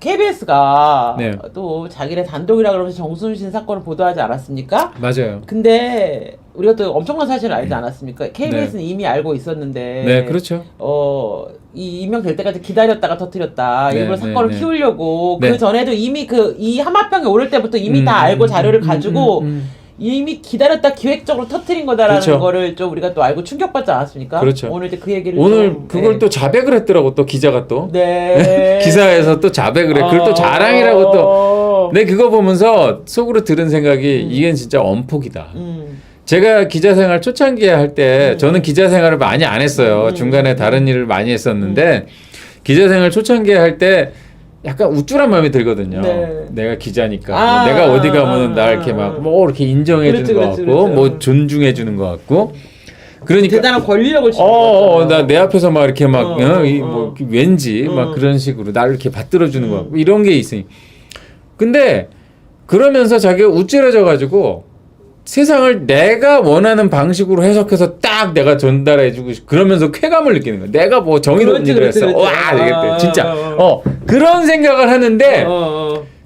KBS가 네. 또 자기네 단독이라 그러면서 정순신 사건을 보도하지 않았습니까? 맞아요. 근데 우리가 또 엄청난 사실을 알지 않았습니까? KBS는 이미 알고 있었는데 네, 그렇죠. 이 임명될 때까지 기다렸다가 터뜨렸다. 네, 일부러 네, 사건을 네. 키우려고 네. 그 전에도 이미 이 한마평에 오를 때부터 이미 다 알고 자료를 가지고 이미 기다렸다 기획적으로 터뜨린 거다라는 그렇죠. 거를 좀 우리가 또 알고 충격받지 않았습니까? 그렇죠. 오늘 이제 그 얘기를 오늘 좀, 그걸 네. 또 자백을 했더라고, 또 기자가 또. 네. 기사에서 또 자백을 해. 그걸 또 자랑이라고 또. 내 그거 보면서 속으로 들은 생각이 이게 진짜 엄폭이다. 제가 기자 생활 초창기에 할 때 저는 기자 생활을 많이 안 했어요. 중간에 다른 일을 많이 했었는데 기자 생활 초창기에 할 때 약간 우쭐한 마음이 들거든요. 네. 내가 기자니까 내가 어디 가면은 나 이렇게 막 뭐 이렇게 인정해 주는 것 같고 그렇죠. 뭐 존중해 주는 것 같고 그러니까 대단한 권력을 쥐고 나 내 앞에서 막 이렇게 막 뭐 왠지 막 그런 식으로 나를 이렇게 받들어 주는 것 같고 이런 게 있으니 근데 그러면서 자기가 우쭐해져 가지고 세상을 내가 원하는 방식으로 해석해서 딱 내가 전달해주고 그러면서 쾌감을 느끼는 거야. 내가 뭐 정의로운 일을 했어. 와, 되겠대. 진짜. 그런 생각을 하는데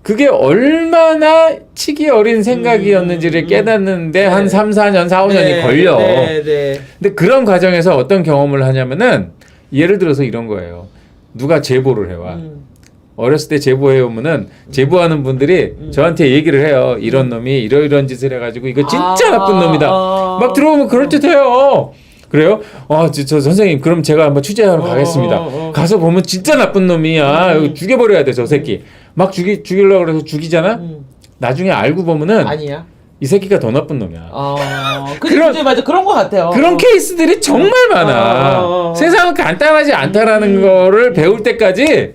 그게 얼마나 치기 어린 생각이었는지를 깨닫는데 한 3, 4년, 4, 5년이 걸려. 근데 그런 과정에서 어떤 경험을 하냐면은 예를 들어서 이런 거예요. 누가 제보를 해와. 어렸을 때 제보해오면은 제보하는 분들이 저한테 얘기를 해요. 이런 놈이 이러이런 짓을 해가지고 이거 진짜 나쁜 놈이다. 막 들어오면 그럴듯해요. 그래요? 저 선생님 그럼 제가 한번 취재하러 가겠습니다. 가서 보면 진짜 나쁜 놈이야. 이거 죽여버려야 돼 저 새끼. 막 죽이려고 그래서 죽이잖아. 나중에 알고 보면은 아니야. 이 새끼가 더 나쁜 놈이야. 맞아 그런 것 같아요. 그런 케이스들이 정말 많아. 세상은 간단하지 않다라는 거를 배울 때까지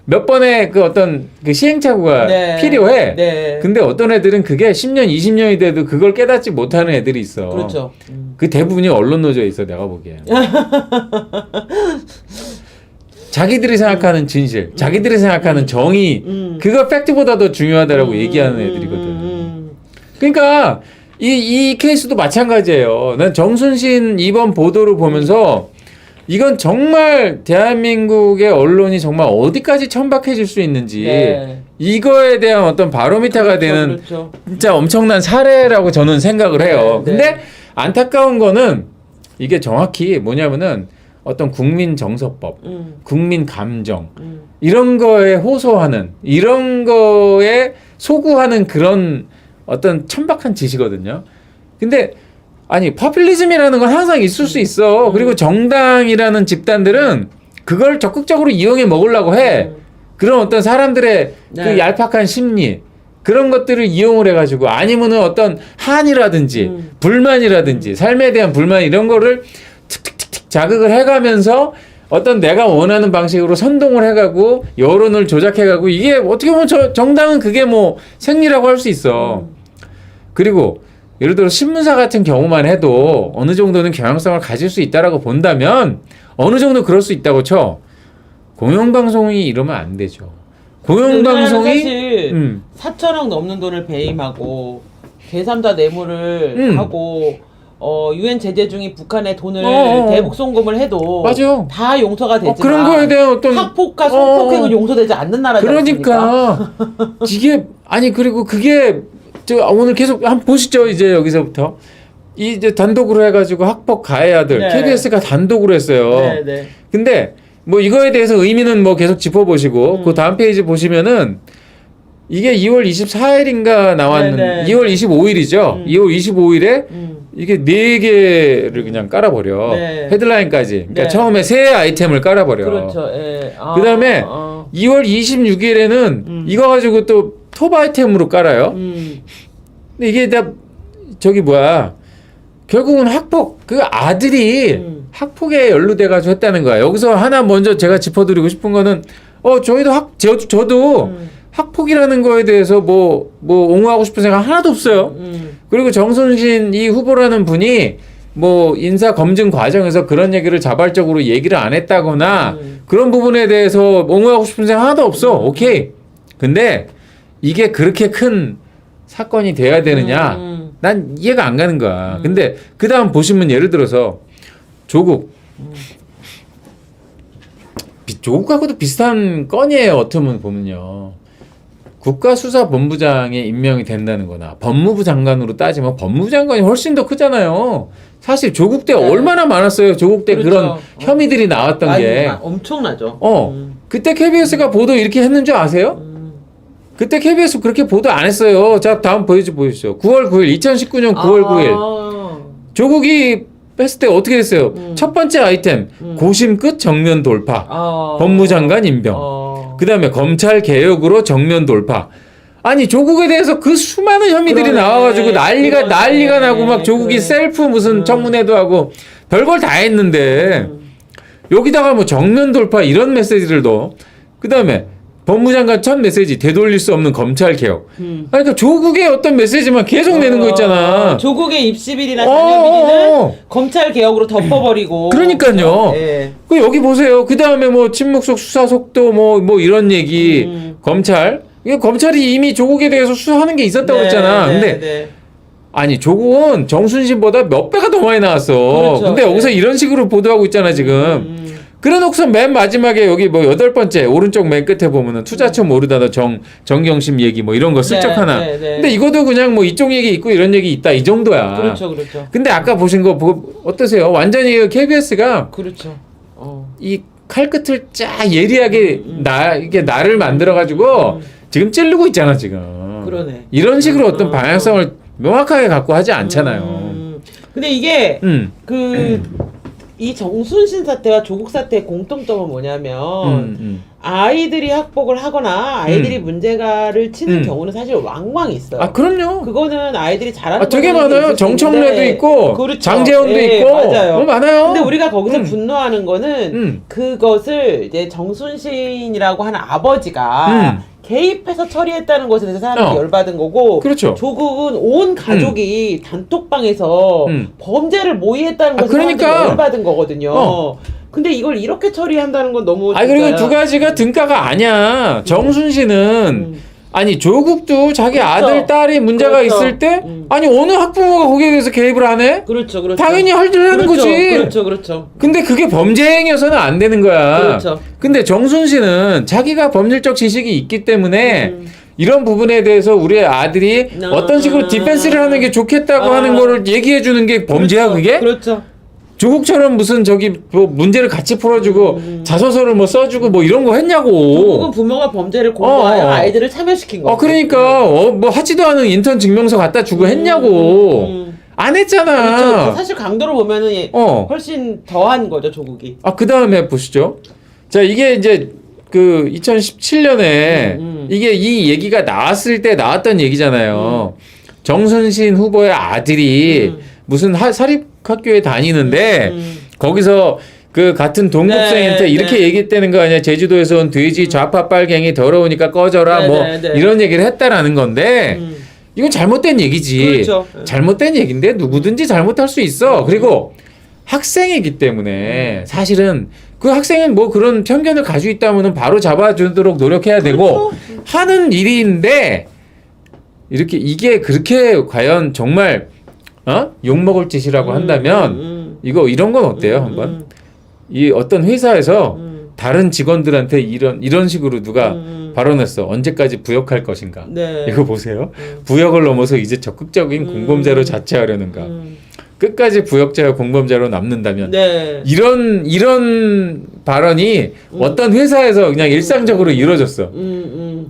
몇 번의 그 어떤 그 시행착오가 필요해. 근데 어떤 애들은 그게 10년, 20년이 돼도 그걸 깨닫지 못하는 애들이 있어. 그렇죠. 그 대부분이 언론 노조에 있어, 내가 보기엔. 자기들이 생각하는 진실, 자기들이 생각하는 정의, 그거 팩트보다 더 중요하다라고 얘기하는 애들이거든. 그러니까 이 케이스도 마찬가지예요. 난 정순신 이번 보도를 보면서 이건 정말 대한민국의 언론이 정말 어디까지 천박해질 수 있는지 이거에 대한 어떤 바로미터가 되는 진짜 엄청난 사례라고 저는 생각을 해요. 근데 안타까운 거는 이게 정확히 뭐냐면은 어떤 국민 정서법, 국민 감정 이런 거에 호소하는 이런 거에 소구하는 그런 어떤 천박한 짓이거든요. 근데 아니 파퓰리즘이라는 건 항상 있을 수 있어. 그리고 정당이라는 집단들은 그걸 적극적으로 이용해 먹으려고 해. 그런 어떤 사람들의 그 얄팍한 심리 그런 것들을 이용을 해가지고 아니면은 어떤 한이라든지 불만이라든지 삶에 대한 불만 이런 거를 틱틱틱틱 자극을 해가면서 어떤 내가 원하는 방식으로 선동을 해가고 여론을 조작해가고 이게 어떻게 보면 정당은 그게 뭐 생리라고 할 수 있어. 그리고 예를 들어 신문사 같은 경우만 해도 어느 정도는 경향성을 가질 수 있다라고 본다면 어느 정도 그럴 수 있다고 쳐. 공영방송이 이러면 안 되죠. 공영방송이 사실 4천억 넘는 돈을 배임하고 제3자 뇌물을 하고 유엔 제재 중인 북한에 돈을 대북 송금을 해도 맞아. 다 용서가 되지만 그런 거에 대한 어떤 학폭과 성폭행은 용서되지 않는 나라지 않습니까? 그러니까 이게 아니 그리고 그게 오늘 계속 한번 보시죠. 이제 여기서부터 이제 단독으로 해가지고 학폭 가해아들 KBS가 단독으로 했어요. 근데 뭐 이거에 대해서 의미는 뭐 계속 짚어보시고 그 다음 페이지 보시면은 이게 2월 24일인가 나왔는 2월 25일이죠. 2월 25일에 이게 4개를 그냥 깔아버려. 헤드라인까지. 그러니까 처음에 새 아이템을 깔아버려. 그렇죠. 그 다음에 2월 26일에는 이거 가지고 또 톱 아이템으로 깔아요. 근데 이게 다 결국은 학폭 그 아들이 학폭에 연루돼가지고 했다는 거야. 여기서 하나 먼저 제가 짚어드리고 싶은 거는 저도 학폭이라는 거에 대해서 뭐 옹호하고 싶은 생각 하나도 없어요. 그리고 정순신 이 후보라는 분이 뭐 인사 검증 과정에서 그런 얘기를 자발적으로 얘기를 안 했다거나 그런 부분에 대해서 옹호하고 싶은 생각 하나도 없어. 오케이. 근데 이게 그렇게 큰 사건이 돼야 되느냐? 난 이해가 안 가는 거야. 근데 그 다음 보시면 예를 들어서 조국 조국하고도 비슷한 건이에요. 어떻게 보면요. 국가수사본부장에 임명이 된다는 거나 법무부 장관으로 따지면 법무부 장관이 훨씬 더 크잖아요. 사실 조국 때 네. 얼마나 많았어요. 조국 때 그렇죠. 그런 혐의들이 나왔던 게. 엄청나죠. 그때 KBS가 보도 이렇게 했는 줄 아세요? 그때 KBS 그렇게 보도 안 했어요. 자, 다음 보여주시죠. 9월 9일, 2019년 9월 9일. 조국이 했을 때 어떻게 됐어요? 첫 번째 아이템, 고심 끝 정면 돌파. 법무장관 임명. 그 다음에 검찰 개혁으로 정면 돌파. 아니, 조국에 대해서 그 수많은 혐의들이 그러네. 나와가지고 난리가 나고 막 조국이 그래. 셀프 무슨 청문회도 하고 별걸 다 했는데 여기다가 뭐 정면 돌파 이런 메시지를 넣어. 그 다음에 법무장관 첫 메시지 되돌릴 수 없는 검찰 개혁. 아니, 그러니까 조국의 어떤 메시지만 계속 내는 거 있잖아. 조국의 입시비리나 잔여비리는 검찰 개혁으로 덮어버리고. 그러니까요. 예. 그 여기 보세요. 그 다음에 뭐 침묵 속 수사 속도 뭐 이런 얘기. 검찰. 이게 검찰이 이미 조국에 대해서 수사하는 게 있었다고 했잖아. 근데 아니, 조국은 정순신보다 몇 배가 더 많이 나왔어. 그렇죠. 근데 여기서 이런 식으로 보도하고 있잖아, 지금. 그래놓고서 맨 마지막에 여기 뭐 8번째 오른쪽 맨 끝에 보면은 투자처 모르다다 정경심 얘기 뭐 이런 거 슬쩍 하나. 근데 이것도 그냥 뭐 이쪽 얘기 있고 이런 얘기 있다 이 정도야. 그렇죠. 근데 아까 보신 거 보고 어떠세요? 완전히 KBS가 그렇죠. 이 칼끝을 쫙 예리하게 이게 나를 만들어 가지고 지금 찌르고 있잖아 지금. 그러네. 이런 식으로 어떤 방향성을 명확하게 갖고 하지 않잖아요. 근데 이게 이 정순신 사태와 조국 사태의 공통점은 뭐냐면 아이들이 학폭을 하거나 아이들이 문제가를 치는 경우는 사실 왕왕 있어요. 아, 그럼요. 그거는 아이들이 잘하는 되게 거는 많아요. 있을 수 정청래도 있는데, 있고 그렇죠. 장재원도 예, 있고 맞아요. 많아요. 근데 우리가 거기서 분노하는 거는 그것을 이제 정순신이라고 하는 아버지가 개입해서 처리했다는 것에 대해서 사람들이 열받은 거고, 그렇죠. 조국은 온 가족이 단톡방에서 범죄를 모의했다는 것에 그러니까. 사람들이 열받은 거거든요. 근데 이걸 이렇게 처리한다는 건 너무 그리고 진짜- 두 가지가 등가가 아니야. 정순신은 아니, 조국도 자기 그렇죠. 아들 딸이 문제가 그렇죠. 있을 때 아니, 어느 학부모가 거기에 대해서 개입을 안 해? 그렇죠. 당연히 할 줄 하는 그렇죠. 거지. 그렇죠. 근데 그게 범죄 행위여서는 안 되는 거야. 그렇죠. 근데 정순신은 자기가 법률적 지식이 있기 때문에 이런 부분에 대해서 우리 아들이 어떤 식으로 디펜스를 하는 게 좋겠다고 하는 거를 얘기해 주는 게 범죄야, 그렇죠. 그게? 그렇죠. 조국처럼 무슨 뭐 문제를 같이 풀어주고 자소서를 뭐 써주고 뭐 이런 거 했냐고. 조국은 부모가 범죄를 공부하여 아이들을 참여시킨 거. 그러니까 뭐 하지도 않은 인턴 증명서 갖다 주고 했냐고. 안 했잖아. 그렇죠. 사실 강도로 보면은 훨씬 더한 거죠, 조국이. 그 다음에 보시죠. 자, 이게 이제 그 2017년에 이게 이 얘기가 나왔을 때 나왔던 얘기잖아요. 정순신 후보의 아들이 무슨 사립학교에 다니는데 거기서 그 같은 동급생한테 이렇게 얘기했다는 거 아니야. 제주도에서 온 돼지 좌파 빨갱이 더러우니까 꺼져라 뭐 이런 얘기를 했다라는 건데 이건 잘못된 얘기지. 그렇죠. 잘못된 얘기인데 누구든지 잘못할 수 있어. 그리고 학생이기 때문에 사실은 그 학생은 뭐 그런 편견을 가지고 있다면 바로 잡아주도록 노력해야 되고 하는 일인데 이렇게 이게 그렇게 과연 정말 욕먹을 짓이라고 한다면 이런 건 어때요? 한번 이 어떤 회사에서 다른 직원들한테 이런 식으로 누가 발언했어. 언제까지 부역할 것인가? 이거 보세요. 부역을 넘어서 이제 적극적인 공범죄로 자처하려는가? 끝까지 부역자와 공범자로 남는다면 이런 발언이 어떤 회사에서 그냥 일상적으로 이루어졌어.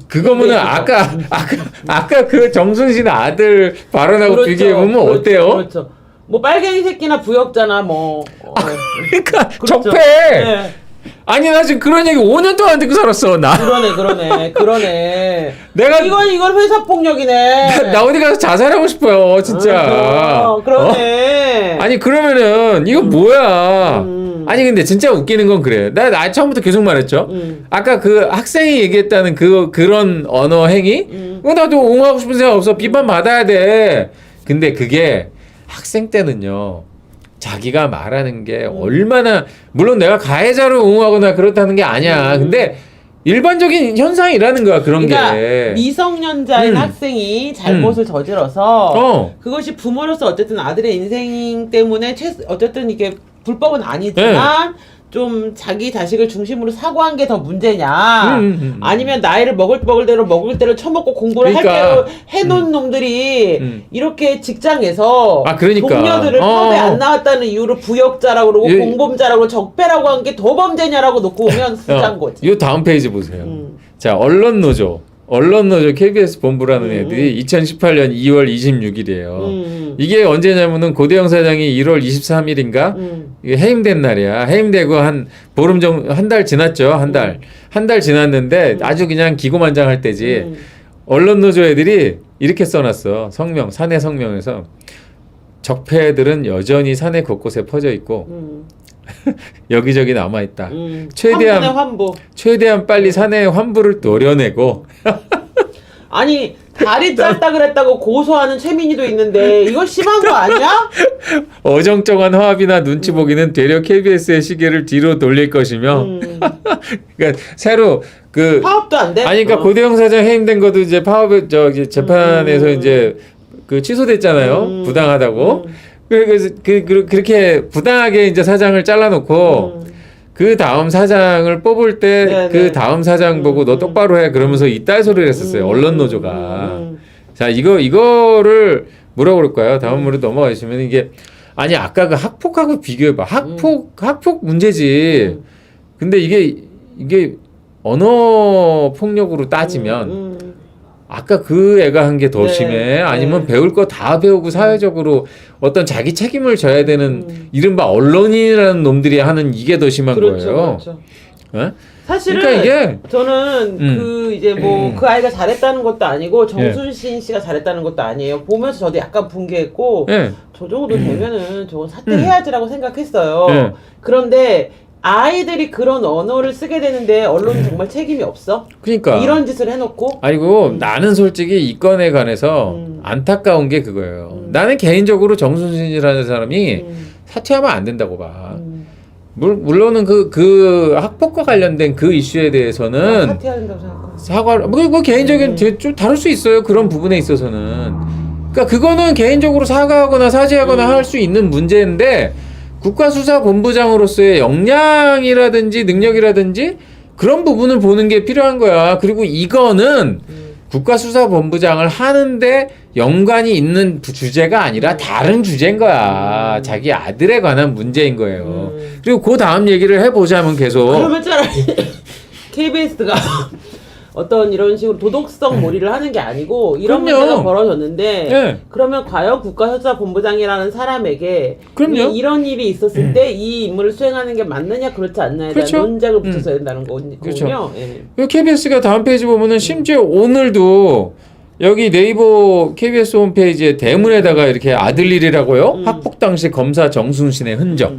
그거면은 아까 그 정순신 아들 발언하고 비교해 보면 어때요? 그렇죠. 뭐 빨갱이 새끼나 부역자나 뭐. 그러니까 그렇죠. 적폐. 아니, 나 지금 그런 얘기 5년 동안 듣고 살았어. 나. 그러네. 내가 이건 회사 폭력이네. 나 어디 가서 자살하고 싶어요, 진짜. 그러네. 아니, 그러면은 이거 뭐야? 아니, 근데 진짜 웃기는 건 그래. 나 처음부터 계속 말했죠. 아까 그 학생이 얘기했다는 그런 언어 행위? 그거 나도 옹호하고 싶은 생각 없어. 비판 받아야 돼. 근데 그게 학생 때는요. 자기가 말하는 게 얼마나, 물론 내가 가해자를 옹호하거나 그렇다는 게 아니야. 근데 일반적인 현상이라는 거야, 그런 그러니까 게. 미성년자인 학생이 잘못을 저질러서 그것이 부모로서 어쨌든 아들의 인생 때문에 어쨌든 이게 불법은 아니지만 좀 자기 자식을 중심으로 사고한 게 더 문제냐 아니면 나이를 먹을 대로 처먹고 공부를 할 그러니까. 대로 해놓은 놈들이 이렇게 직장에서 그러니까. 동료들을 섭외 안 나왔다는 이유로 부역자라고 그러고 예. 공범자라고 그러고 적폐라고 한 게 더 범죄냐라고 놓고 오면 후자인 거지. 이 다음 페이지 보세요. 자, 언론노조 KBS 본부라는 애들이 2018년 2월 26일이에요. 이게 언제냐면은 고대영 사장이 1월 23일인가 이게 해임된 날이야. 해임되고 한 보름 정도 한 달 지났죠. 한 달 지났는데 아주 그냥 기고만장할 때지. 언론노조 애들이 이렇게 써놨어. 성명 사내 성명에서 적폐들은 여전히 사내 곳곳에 퍼져 있고 여기저기 남아 있다. 환부. 최대한 빨리 사내의 환부를 노려내고. 아니 다리 짧다 그랬다고 고소하는 최민희도 있는데 이거 심한 거 아니야? 어정쩡한 화합이나 눈치 보기는 되려 KBS의 시계를 뒤로 돌릴 것이며. 그러니까 새로 그 파업도 안 돼? 아니 그러니까 고대영 사장 해임된 것도 이제 파업에 저기 재판에서 이제 그 취소됐잖아요. 부당하다고. 그래서 그렇게 부당하게 이제 사장을 잘라놓고 그 다음 사장을 뽑을 때 그 다음 사장 보고 너 똑바로 해 그러면서 이딴 소리를 했었어요. 언론노조가. 자 이거를 뭐라고 그럴까요? 다음으로 넘어가시면 이게 아니 아까 그 학폭하고 비교해봐. 학폭 문제지. 근데 이게 언어 폭력으로 따지면 아까 그 애가 한 게 더 심해? 아니면 배울 거 다 배우고 사회적으로 어떤 자기 책임을 져야 되는 이른바 언론인이라는 놈들이 하는 이게 더 심한 거예요. 그렇죠. 네? 사실은 그러니까 이게 저는 그 이제 뭐 그 아이가 잘했다는 것도 아니고 정순신 씨가 잘했다는 것도 아니에요. 보면서 저도 약간 분개했고 저 정도 되면은 저건 사퇴해야지라고 생각했어요. 그런데 아이들이 그런 언어를 쓰게 되는데 언론은 정말 책임이 없어? 그러니까 이런 짓을 해놓고? 아니고 나는 솔직히 이 건에 관해서 안타까운 게 그거예요. 나는 개인적으로 정순신이라는 사람이 사퇴하면 안 된다고 봐. 물론은 그 학폭과 관련된 그 이슈에 대해서는 사퇴해야 된다고 생각하고. 사과를 뭐 개인적인 좀 다를 수 있어요. 그런 부분에 있어서는. 그러니까 그거는 개인적으로 사과하거나 사죄하거나 할 수 있는 문제인데 국가수사본부장으로서의 역량이라든지 능력이라든지 그런 부분을 보는 게 필요한 거야. 그리고 이거는 국가수사본부장을 하는데 연관이 있는 주제가 아니라 다른 주제인 거야. 자기 아들에 관한 문제인 거예요. 그리고 그 다음 얘기를 해보자면 계속. 그러면 차라리 KBS가 어떤 이런 식으로 도덕성 몰이를 하는 게 아니고 이런 그럼요. 문제가 벌어졌는데 네. 그러면 과연 국가수사본부장이라는 사람에게 그럼요. 이런 일이 있었을 때 이 임무를 수행하는 게 맞느냐 그렇지 않느냐에 그렇죠. 대한 논쟁을 붙여서야 된다는 거군요. 그렇죠. 예. KBS가 다음 페이지 보면은 심지어 오늘도 여기 네이버 KBS 홈페이지에 대문에다가 이렇게 아들 일이라고요? 학폭 당시 검사 정순신의 흔적.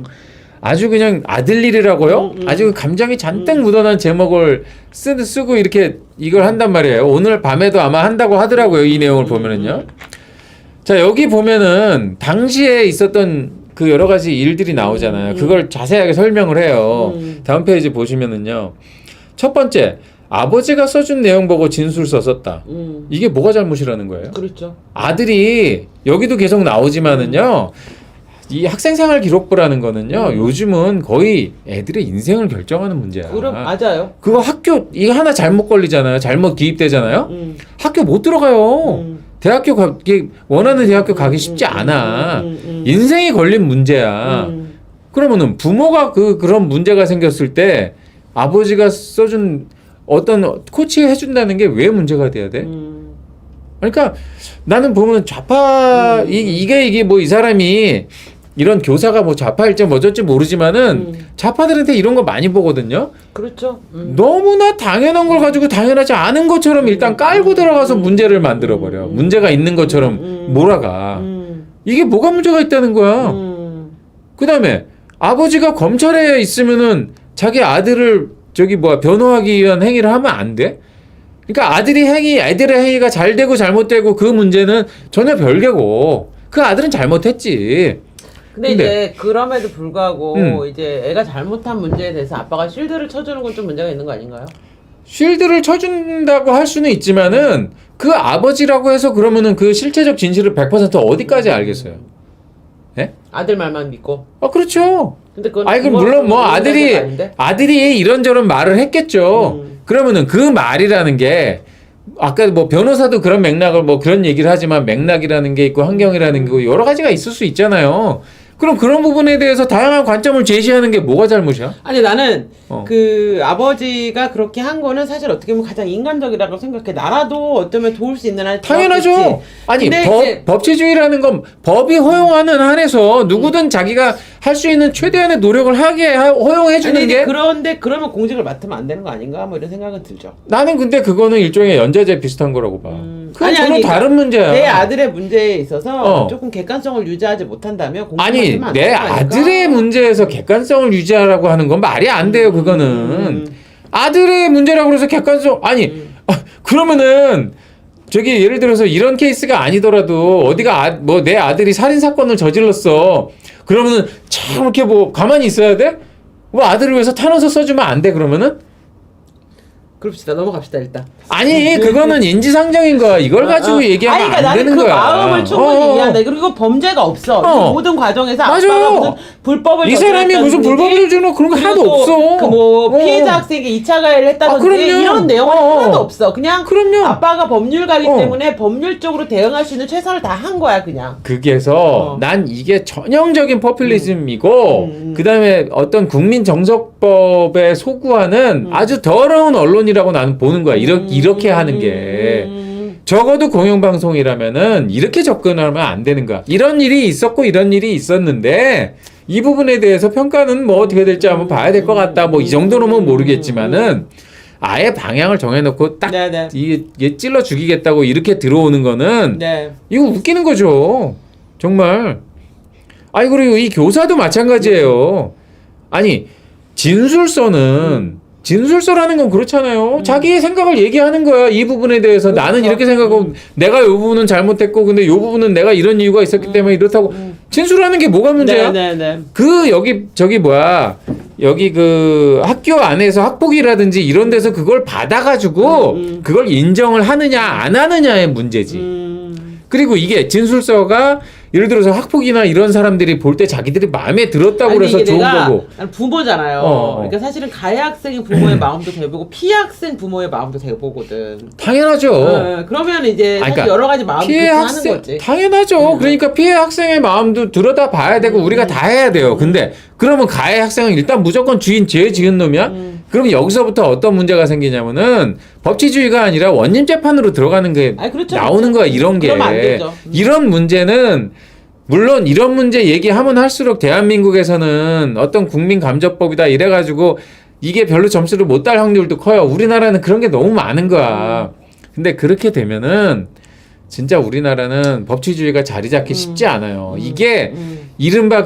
아주 그냥 아들 일이라고요? 아주 감정이 잔뜩 묻어난 제목을 쓰고 이렇게 이걸 한단 말이에요. 오늘 밤에도 아마 한다고 하더라고요. 이 내용을 보면은요. 자, 여기 보면은 당시에 있었던 그 여러 가지 일들이 나오잖아요. 그걸 자세하게 설명을 해요. 다음 페이지 보시면은요. 첫 번째, 아버지가 써준 내용 보고 진술서 썼다. 이게 뭐가 잘못이라는 거예요? 그렇죠. 아들이 여기도 계속 나오지만은요. 이 학생생활 기록부라는 거는요. 요즘은 거의 애들의 인생을 결정하는 문제야. 그럼 맞아요. 그거 학교 이게 하나 잘못 걸리잖아요. 잘못 기입되잖아요. 학교 못 들어가요. 대학교 가기 원하는 대학교 가기 쉽지 않아. 인생이 걸린 문제야. 그러면은 부모가 그런 문제가 생겼을 때 아버지가 써준 어떤 코치가 해준다는 게 왜 문제가 돼야 돼? 그러니까 나는 보면 좌파 이게 뭐 이 사람이 이런 교사가 뭐 좌파일지 뭐저지 모르지만은 좌파들한테 이런 거 많이 보거든요. 그렇죠. 너무나 당연한 걸 가지고 당연하지 않은 것처럼 일단 깔고 들어가서 문제를 만들어 버려. 문제가 있는 것처럼 몰아가. 이게 뭐가 문제가 있다는 거야. 그다음에 아버지가 검찰에 있으면은 자기 아들을 변호하기 위한 행위를 하면 안 돼? 그러니까 애들의 행위가 잘 되고 잘못되고 그 문제는 전혀 별개고 그 아들은 잘못했지. 근데 이제 그럼에도 불구하고 이제 애가 잘못한 문제에 대해서 아빠가 쉴드를 쳐주는 건 좀 문제가 있는 거 아닌가요? 쉴드를 쳐준다고 할 수는 있지만은 그 아버지라고 해서 그러면은 그 실체적 진실을 100% 어디까지 알겠어요? 예? 아들 말만 믿고. 그렇죠. 근데 그건 아니 그럼 물론 뭐 아닌데? 아들이 이런저런 말을 했겠죠. 그러면은 그 말이라는 게 아까 뭐 변호사도 그런 맥락을 뭐 그런 얘기를 하지만 맥락이라는 게 있고 환경이라는 게 있고 여러 가지가 있을 수 있잖아요. 그럼 그런 부분에 대해서 다양한 관점을 제시하는 게 뭐가 잘못이야? 아니 나는 그 아버지가 그렇게 한 거는 사실 어떻게 보면 가장 인간적이라고 생각해. 나라도 어쩌면 도울 수 있는 한 당연하죠. 도왔겠지. 아니 근데 법치주의라는 건 법이 허용하는 한에서 누구든 자기가 할 수 있는 최대한의 노력을 하게 허용해 주는 아니, 게 그런데 그러면 공직을 맡으면 안 되는 거 아닌가? 뭐 이런 생각은 들죠. 나는 근데 그거는 일종의 연좌제 비슷한 거라고 봐. 그건 전혀 다른 문제야. 내 아들의 문제에 있어서 조금 객관성을 유지하지 못한다면 공직 아니 맡으면 안 내 되는 거 아닐까? 아들의 문제에서 객관성을 유지하라고 하는 건 말이 안 돼요. 그거는 아들의 문제라고 그래서 객관성 그러면은 저기 예를 들어서 이런 케이스가 아니더라도 어디가 뭐 내 아들이 살인 사건을 저질렀어. 그러면은 참 이렇게 뭐 가만히 있어야 돼? 뭐 아들을 위해서 탄원서 써주면 안 돼? 그러면은? 그럽시다. 넘어갑시다 일단. 아니 그거는 인지상정인 거야. 이걸 가지고 얘기하면 그러니까 안 되는 나는 그 거야. 마음을 충분히 이해한다. 그리고 범죄가 없어. 이 모든 과정에서 맞아. 아빠가 무슨 불법을 이 사람이 무슨 불법을 저지르는 그런 거 하나도 없어. 그뭐 피해자 학생이 2차 가해를 했다든지 그럼요. 이런 내용은 하나도 없어. 그냥 그럼요. 아빠가 법률가이기 때문에 법률적으로 대응할 수 있는 최선을 다 한 거야 그냥. 그게서 난 이게 전형적인 포퓰리즘이고 그다음에 어떤 국민 정서법에 소구하는 아주 더러운 언론이라고 나는 보는 거야. 이렇게 하는 게 적어도 공영방송이라면은 이렇게 접근하면 안 되는 거야. 이런 일이 있었고 이런 일이 있었는데 이 부분에 대해서 평가는 뭐 어떻게 될지 한번 봐야 될 것 같다. 뭐 이 정도로는 모르겠지만은 아예 방향을 정해놓고 딱 이게 찔러 죽이겠다고 이렇게 들어오는 거는 이거 웃기는 거죠. 정말. 아니 그리고 이 교사도 마찬가지예요. 아니 진술서라는 건 그렇잖아요. 자기의 생각을 얘기하는 거야. 이 부분에 대해서 나는 이렇게 생각하고 내가 이 부분은 잘못했고 근데 이 부분은 내가 이런 이유가 있었기 때문에 이렇다고 진술하는 게 뭐가 문제야? 그 여기 그 학교 안에서 학폭이라든지 이런 데서 그걸 받아가지고 그걸 인정을 하느냐 안 하느냐의 문제지. 그리고 이게 진술서가 예를 들어서 학폭이나 이런 사람들이 볼 때 자기들이 마음에 들었다고 그래서 좋은 거고. 부모잖아요. 그러니까 사실은 가해 학생의 부모의 마음도 대보고 피해 학생 부모의 마음도 대보거든. 당연하죠. 그러면 이제 사실 그러니까 여러 가지 마음이 하는 거지. 당연하죠. 그러니까 피해 학생의 마음도 들여다 봐야 되고 우리가 다 해야 돼요. 근데 그러면 가해 학생은 일단 무조건 죄 지은 놈이야? 그럼 여기서부터 어떤 문제가 생기냐면은 법치주의가 아니라 원님 재판으로 들어가는 게 그렇죠, 나오는 거야. 이런 게. 그러면 안 되죠. 이런 문제는 물론 이런 문제 얘기하면 할수록 대한민국에서는 어떤 국민감정법이다 이래가지고 이게 별로 점수를 못 딸 확률도 커요. 우리나라는 그런 게 너무 많은 거야. 근데 그렇게 되면은 진짜 우리나라는 법치주의가 자리 잡기 쉽지 않아요. 이게 이른바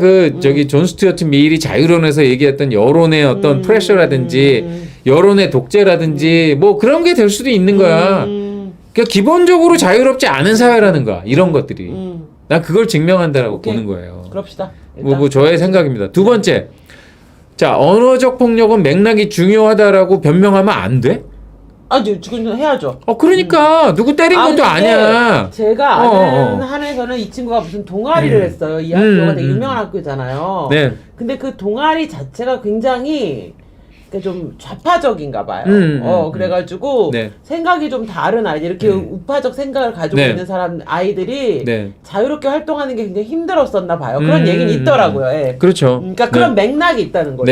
존 스튜어트 밀이 자유론에서 얘기했던 여론의 어떤 프레셔라든지 여론의 독재라든지 뭐 그런 게 될 수도 있는 거야. 그러니까 기본적으로 자유롭지 않은 사회라는 거야. 이런 것들이. 난 그걸 증명한다라고 보는 거예요. 그럽시다. 뭐 저의 생각입니다. 두 번째. 자, 언어적 폭력은 맥락이 중요하다라고 변명하면 안 돼? 지금 해야죠. 그러니까 누구 때린 것도 아니야. 제가 아는 한에서는 이 친구가 무슨 동아리를 했어요. 이 학교가 되게 유명한 학교잖아요. 네. 근데 그 동아리 자체가 굉장히 좀 좌파적인가 봐요. 그래가지고 생각이 좀 다른 아이들, 이렇게 우파적 생각을 가지고 있는 사람들이 자유롭게 활동하는 게 굉장히 힘들었었나 봐요. 그런 얘기는 있더라고요. 그렇죠. 그러니까 그런 맥락이 있다는 거죠.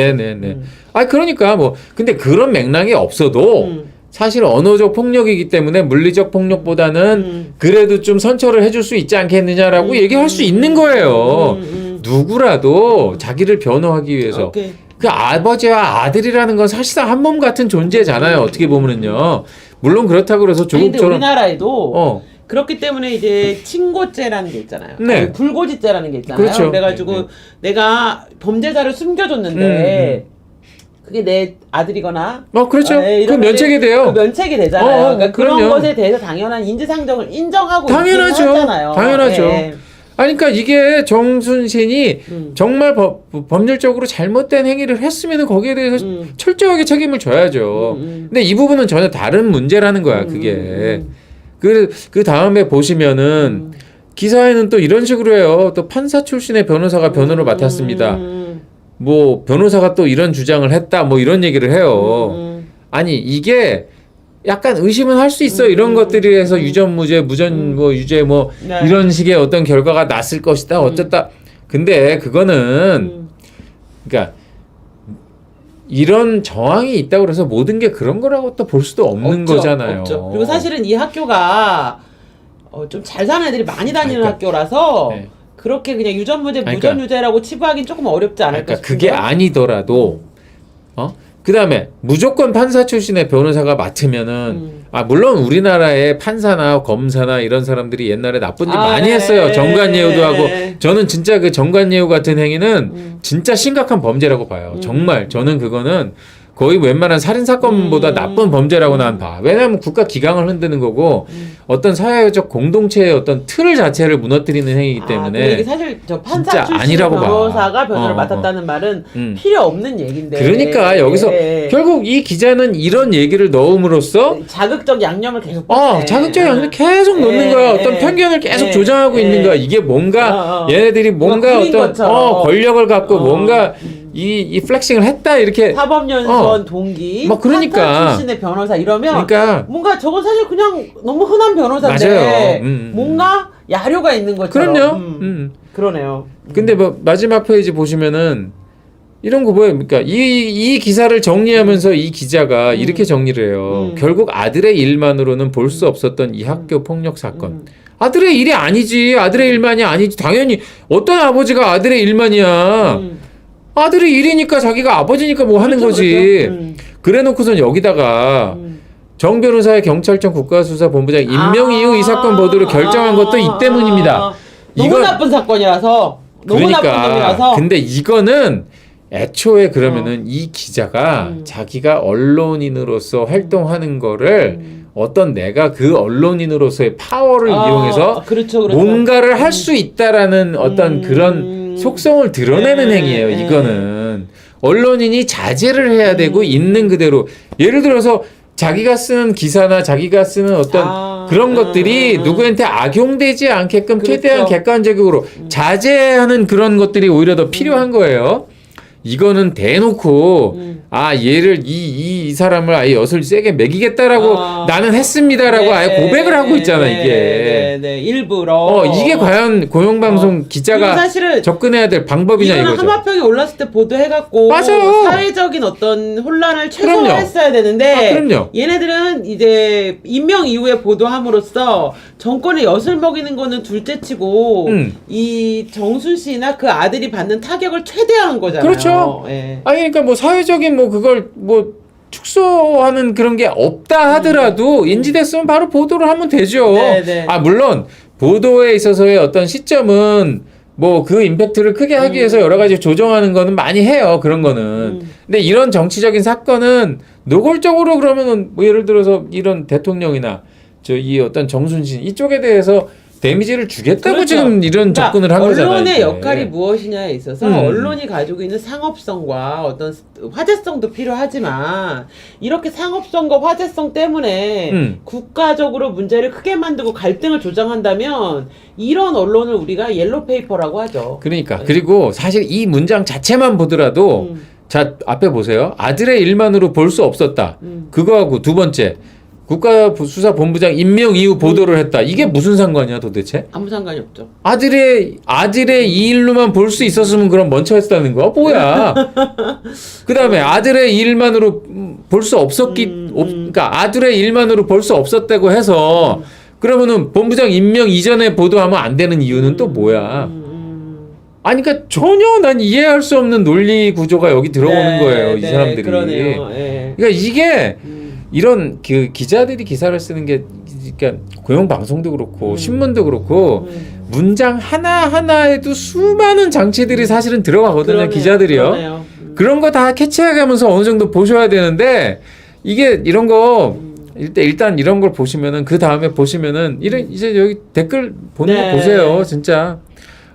그러니까 뭐 근데 그런 맥락이 없어도 사실 언어적 폭력이기 때문에 물리적 폭력보다는 그래도 좀 선처를 해줄 수 있지 않겠느냐라고 얘기할 수 있는 거예요. 누구라도 자기를 변호하기 위해서. 그 아버지와 아들이라는 건 사실상 한 몸 같은 존재잖아요. 어떻게 보면은요. 물론 그렇다고 그래서 조국처럼. 근데 우리나라에도 그렇기 때문에 이제 친고죄라는 게 있잖아요. 불고지죄라는 게 있잖아요. 그렇죠. 그래가지고 내가 범죄자를 숨겨줬는데 그게 내 아들이거나 그렇죠. 그 면책이 돼요. 면책이 되잖아요. 그러니까 그런 것에 대해서 당연한 인지상정을 인정하고 하잖아요. 당연하죠. 그러니까 이게 정순신이 정말 법률적으로 잘못된 행위를 했으면 거기에 대해서 철저하게 책임을 져야죠. 근데 이 부분은 전혀 다른 문제라는 거야. 그게. 그 다음에 보시면은 기사에는 또 이런 식으로 해요. 또 판사 출신의 변호사가 변호를 맡았습니다. 뭐 변호사가 또 이런 주장을 했다 뭐 이런 얘기를 해요. 아니 이게 약간 의심은 할 수 있어. 이런 것들이 해서 유전무죄, 무전 뭐 유죄 뭐 네. 이런 식의 어떤 결과가 났을 것이다. 어쨌다. 근데 그거는 그러니까 이런 정황이 있다고 그래서 모든 게 그런 거라고 또 볼 수도 없는 없죠, 거잖아요. 없죠. 그리고 사실은 이 학교가 좀 잘 사는 애들이 많이 다니는 그러니까, 학교라서 네. 그렇게 그냥 유전무죄, 그러니까, 무전유죄라고 치부하기는 조금 어렵지 않을까 그러니까 싶은데. 그게 아니더라도 그다음에 무조건 판사 출신의 변호사가 맡으면은 물론 우리나라의 판사나 검사나 이런 사람들이 옛날에 나쁜 짓 많이 했어요. 정관예우도 하고 저는 진짜 그 정관예우 같은 행위는 진짜 심각한 범죄라고 봐요. 정말 저는 그거는 거의 웬만한 살인 사건보다 나쁜 범죄라고 난 봐. 왜냐하면 국가 기강을 흔드는 거고 어떤 사회적 공동체의 어떤 틀 자체를 무너뜨리는 행위이기 때문에 근데 이게 사실 저 판사 진짜 출신 아니라고 변호사가 봐. 변호를 맡았다는 말은 필요 없는 얘긴데. 그러니까 여기서 결국 이 기자는 이런 얘기를 넣음으로써 자극적 양념을 계속. 자극적 양념을 계속 넣는 거야. 어떤 편견을 계속 조장하고 있는 거야. 이게 뭔가 얘네들이 뭔가 어떤 권력을 갖고 뭔가 이 플렉싱을 했다 이렇게 사법연수원 동기, 막 그러니까 판사 출신의 변호사 이러면 그러니까 뭔가 저건 사실 그냥 너무 흔한 변호사인데 맞아요. 뭔가 야료가 있는 것처럼. 그럼요. 그러네요. 근데 뭐 마지막 페이지 보시면은 이런 거 뭐예요? 그러니까 이 기사를 정리하면서 이 기자가 이렇게 정리를 해요. 결국 아들의 일만으로는 볼 수 없었던 이 학교 폭력 사건. 아들의 일이 아니지. 아들의 일만이 아니지. 당연히 어떤 아버지가 아들의 일만이야. 아들이 일이니까 자기가 아버지니까 뭐 하는 거지. 그래놓고선 여기다가 정 변호사의 경찰청 국가수사본부장 임명 이후 이 사건 보도를 결정한 것도 이 때문입니다. 너무 나쁜 사건이라서. 너무 나쁜 놈이라서. 근데 이거는 애초에 그러면은 이 기자가 자기가 언론인으로서 활동하는 거를 어떤 내가 그 언론인으로서의 파워를 이용해서 그렇죠. 뭔가를 할 수 있다라는 어떤 그런 속성을 드러내는 행위예요. 이거는 언론인이 자제를 해야 되고 있는 그대로 예를 들어서 자기가 쓰는 기사나 자기가 쓰는 어떤 그런 것들이 누구한테 악용되지 않게끔 최대한 객관적으로 자제하는 그런 것들이 오히려 더 필요한 거예요. 이거는 대놓고 얘를 이 사람을 아예 엿을 세게 먹이겠다라고 나는 했습니다라고 아예 고백을 하고 있잖아 이게. 일부러. 이게 과연 공영방송 기자가 사실은 접근해야 될 방법이냐 이거죠. 하마평이 올랐을 때 보도해갖고 맞아요. 사회적인 어떤 혼란을 최소화했어야 되는데 그럼요. 얘네들은 이제 임명 이후에 보도함으로써 정권의 엿을 먹이는 거는 둘째치고 이 정순 씨나 그 아들이 받는 타격을 최대화한 거잖아요. 그렇죠. 예. 아니 그러니까 뭐 사회적인 뭐 그걸 뭐 축소하는 그런 게 없다 하더라도 인지됐으면 바로 보도를 하면 되죠. 네네. 물론 보도에 있어서의 어떤 시점은 뭐 그 임팩트를 크게 하기 위해서 여러 가지 조정하는 거는 많이 해요. 그런 거는. 근데 이런 정치적인 사건은 노골적으로 그러면은 뭐 예를 들어서 이런 대통령이나 이 어떤 정순신 이쪽에 대해서 데미지를 주겠다고 그렇죠. 지금 이런 접근을 한 거잖아요. 언론의 이게. 역할이 무엇이냐에 있어서 언론이 가지고 있는 상업성과 어떤 화제성도 필요하지만 이렇게 상업성과 화제성 때문에 국가적으로 문제를 크게 만들고 갈등을 조장한다면 이런 언론을 우리가 옐로페이퍼라고 하죠. 그러니까 그리고 사실 이 문장 자체만 보더라도 자 앞에 보세요. 아들의 일만으로 볼 수 없었다. 그거하고 두 번째 국가수사본부장 임명 이후 보도를 했다. 이게 무슨 상관이야 도대체? 아무 상관이 없죠. 아들의 이 일로만 볼 수 있었으면 그럼 먼저 했다는 거야? 뭐야? 그 다음에 아들의 일만으로 볼 수 그러니까 아들의 일만으로 볼 수 없었다고 해서 그러면은 본부장 임명 이전에 보도하면 안 되는 이유는 또 뭐야? 아니, 그러니까 전혀 난 이해할 수 없는 논리 구조가 여기 들어오는 거예요, 이 사람들이. 그러네요. 그러니까 이게 이런 그 기자들이 기사를 쓰는 게 그러니까 공영방송도 그렇고 신문도 그렇고 문장 하나하나에도 수많은 장치들이 사실은 들어가거든요. 기자들이요. 그런 거 다 캐치해가면서 어느 정도 보셔야 되는데 이게 이런 거 일단 이런 걸 보시면은 그 다음에 보시면은 이제 여기 댓글 보는 거 보세요. 진짜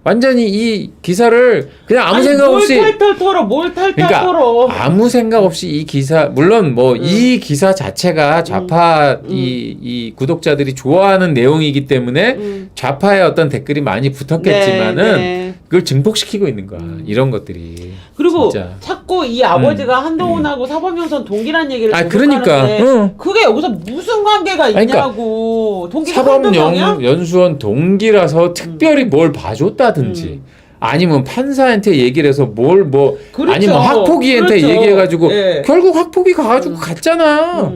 완전히 이 기사를 그냥 아무 생각 없이 뭘 탈탈 털어 뭘 탈탈 그러니까 털어 아무 생각 없이 이 기사 물론 뭐 이 기사 자체가 좌파 이 구독자들이 좋아하는 내용이기 때문에 좌파의 어떤 댓글이 많이 붙었겠지만은 네. 그걸 증폭시키고 있는 거야. 이런 것들이. 그리고 진짜. 자꾸 이 아버지가 한동훈하고 사법연수원 동기란 얘기를 아, 계속하는데 그러니까. 그게 여기서 무슨 관계가 있냐고. 동기가 한두 명이야? 사법연수원 동기라서 특별히 뭘 봐줬다든지 아니면 판사한테 얘기를 해서 뭘 뭐 그렇죠. 아니면 학폭위한테 그렇죠. 얘기해가지고 예. 결국 학폭위 가가지고 갔잖아.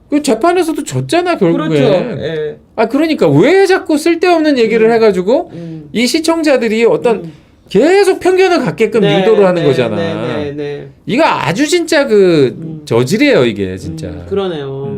그 재판에서도 졌잖아 결국에. 그렇죠. 예. 아 그러니까 왜 자꾸 쓸데없는 얘기를 해가지고 이 시청자들이 어떤 계속 편견을 갖게끔 네, 유도를 하는 네, 거잖아. 네. 이거 아주 진짜 그 저질이에요 이게 진짜. 그러네요.